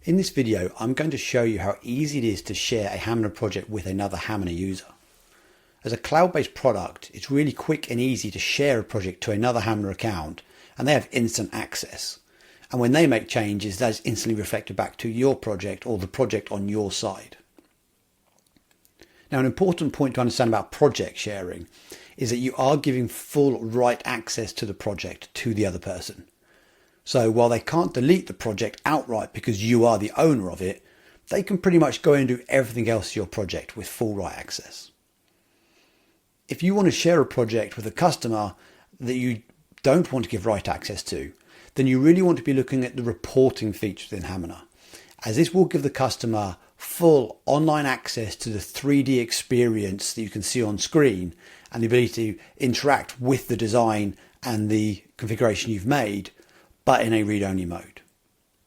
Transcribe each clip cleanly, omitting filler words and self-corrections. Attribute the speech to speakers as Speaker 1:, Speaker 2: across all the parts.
Speaker 1: In this video, I'm going to show you how easy it is to share a Hamina project with another Hamina user. As a cloud-based product, it's really quick and easy to share a project to another Hamina account, and they have instant access. And when they make changes, that is instantly reflected back to your project or the project on your side. Now, an important point to understand about project sharing is that you are giving full write access to the project to the other person. So while they can't delete the project outright because you are the owner of it, they can pretty much go and do everything else to your project with full write access. If you want to share a project with a customer that you don't want to give write access to, then you really want to be looking at the reporting features within Hamina, as this will give the customer full online access to the 3D experience that you can see on screen and the ability to interact with the design and the configuration you've made, but in a read-only mode.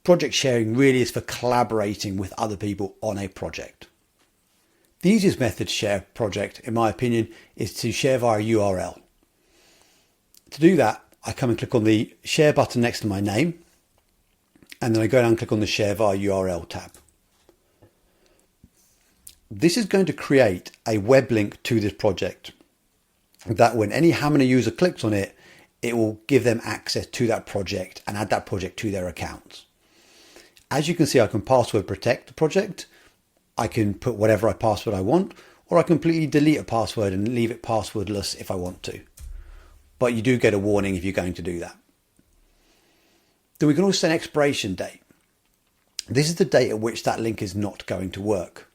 Speaker 1: Project sharing really is for collaborating with other people on a project. The easiest method to share a project, in my opinion, is to share via URL. To do that, I come and click on the share button next to my name, and then I go down and click on the share via URL tab. This is going to create a web link to this project that when any Hamina user clicks on it, it will give them access to that project and add that project to their accounts. As you can see, I can password protect the project. I can put whatever password I want, or I completely delete a password and leave it passwordless if I want to. But you do get a warning if you're going to do that. Then we can also set an expiration date. This is the date at which that link is not going to work.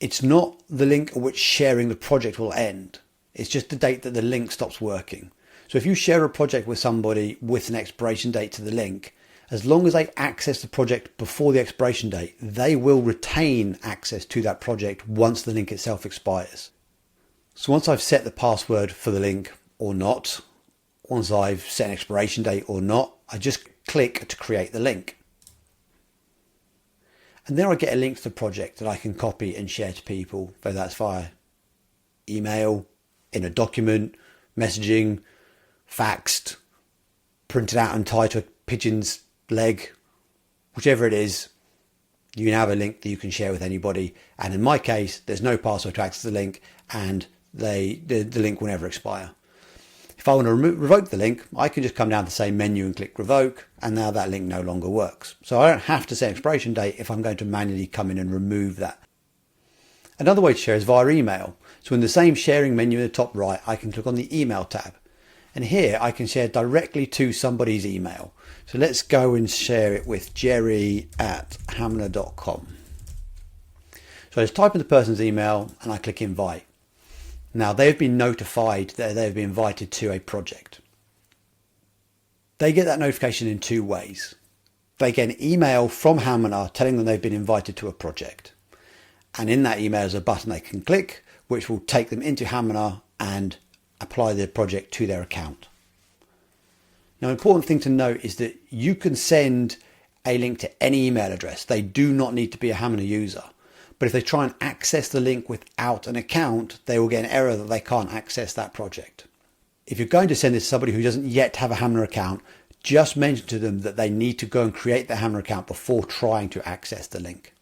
Speaker 1: It's not the link at which sharing the project will end. It's just the date that the link stops working. So if you share a project with somebody with an expiration date to the link, as long as they access the project before the expiration date, they will retain access to that project once the link itself expires. So once I've set the password for the link or not, once I've set an expiration date or not, I just click to create the link. And then I get a link to the project that I can copy and share to people, whether that's via email, in a document, messaging, faxed, printed out and tied to a pigeon's leg, whichever it is, you can have a link that you can share with anybody. And in my case, there's no password to access the link, and the link will never expire. If I want to revoke the link, I can just come down to the same menu and click revoke, and now that link no longer works. So I don't have to set an expiration date if I'm going to manually come in and remove that. Another way to share is via email. So in the same sharing menu in the top right, I can click on the email tab. And here I can share directly to somebody's email. So let's go and share it with jerry@hamina.com. So I just type in the person's email and I click invite. Now they've been notified that they've been invited to a project. They get that notification in two ways. They get an email from Hamina telling them they've been invited to a project. And in that email is a button they can click, which will take them into Hamina and apply the project to their account. Now, an important thing to note is that you can send a link to any email address. They do not need to be a Hamina user. But if they try and access the link without an account, they will get an error that they can't access that project. If you're going to send this to somebody who doesn't yet have a Hamina account, just mention to them that they need to go and create the Hamina account before trying to access the link.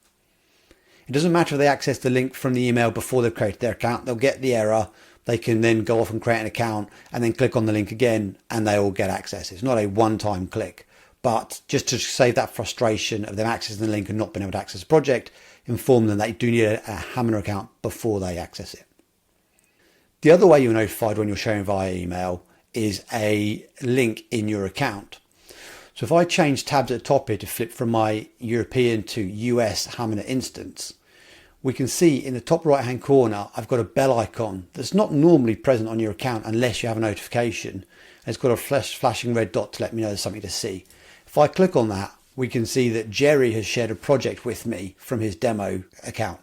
Speaker 1: It doesn't matter if they access the link from the email before they've created their account, they'll get the error. They can then go off and create an account and then click on the link again and they will get access. It's not a one-time click, but just to save that frustration of them accessing the link and not being able to access the project, inform them they do need a Hamina account before they access it. The other way you're notified when you're sharing via email is a link in your account. So if I change tabs at the top here to flip from my European to US Hamina instance, we can see in the top right hand corner, I've got a bell icon that's not normally present on your account unless you have a notification. It's got a flashing red dot to let me know there's something to see. If I click on that, we can see that Jerry has shared a project with me from his demo account.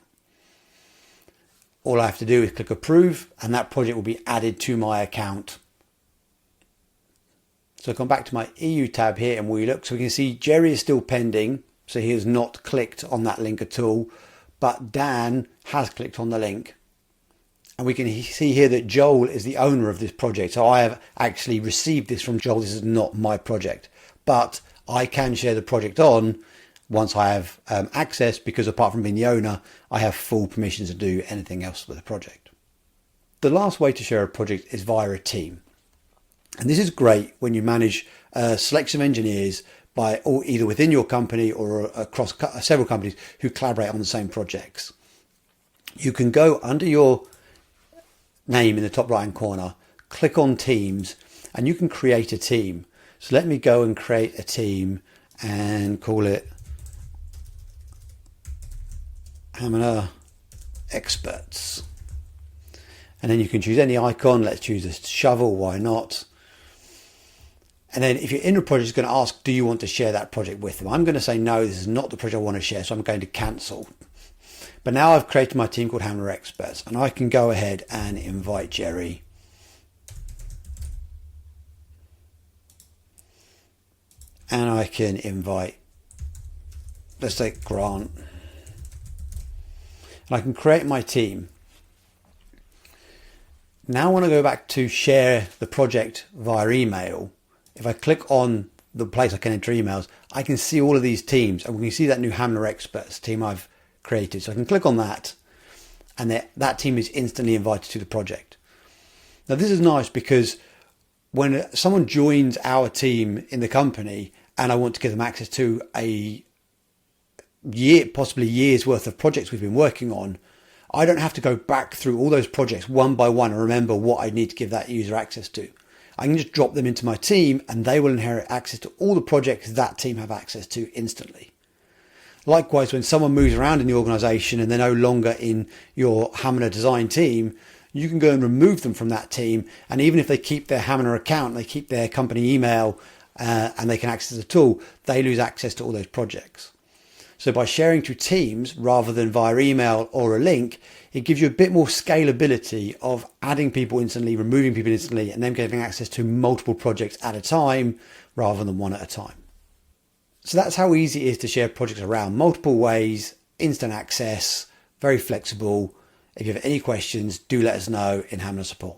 Speaker 1: All I have to do is click approve and that project will be added to my account. So I come back to my EU tab here and we look, so we can see Jerry is still pending. So he has not clicked on that link at all, but Dan has clicked on the link. And we can see here that Joel is the owner of this project. So I have actually received this from Joel. This is not my project, but I can share the project on once I have access, because apart from being the owner, I have full permissions to do anything else with the project. The last way to share a project is via a team. And this is great when you manage a selection of engineers either within your company or across several companies who collaborate on the same projects. You can go under your name in the top right hand corner, click on Teams, and you can create a team. So let me go and create a team and call it Hamina Experts. And then you can choose any icon. Let's choose a shovel, why not? And then if you're in a project, it's going to ask, do you want to share that project with them? I'm going to say, no, this is not the project I want to share, so I'm going to cancel. But now I've created my team called Hamina Experts, and I can go ahead and invite Jerry. And I can invite, let's say, Grant. And I can create my team. Now when I go back to share the project via email, if I click on the place I can enter emails, I can see all of these teams, and we can see that new Hamina Experts team I've created. So I can click on that, and that team is instantly invited to the project. Now this is nice because when someone joins our team in the company and I want to give them access to a year, possibly years worth of projects we've been working on, I don't have to go back through all those projects one by one and remember what I need to give that user access to. I can just drop them into my team and they will inherit access to all the projects that team have access to instantly. Likewise, when someone moves around in the organization and they're no longer in your Hamina design team, you can go and remove them from that team. And even if they keep their Hamina account, they keep their company email, and they can access the tool, they lose access to all those projects. So by sharing to teams rather than via email or a link, it gives you a bit more scalability of adding people instantly, removing people instantly, and then getting access to multiple projects at a time rather than one at a time. So that's how easy it is to share projects around. Multiple ways, instant access, very flexible. If you have any questions, do let us know in Hamina Support.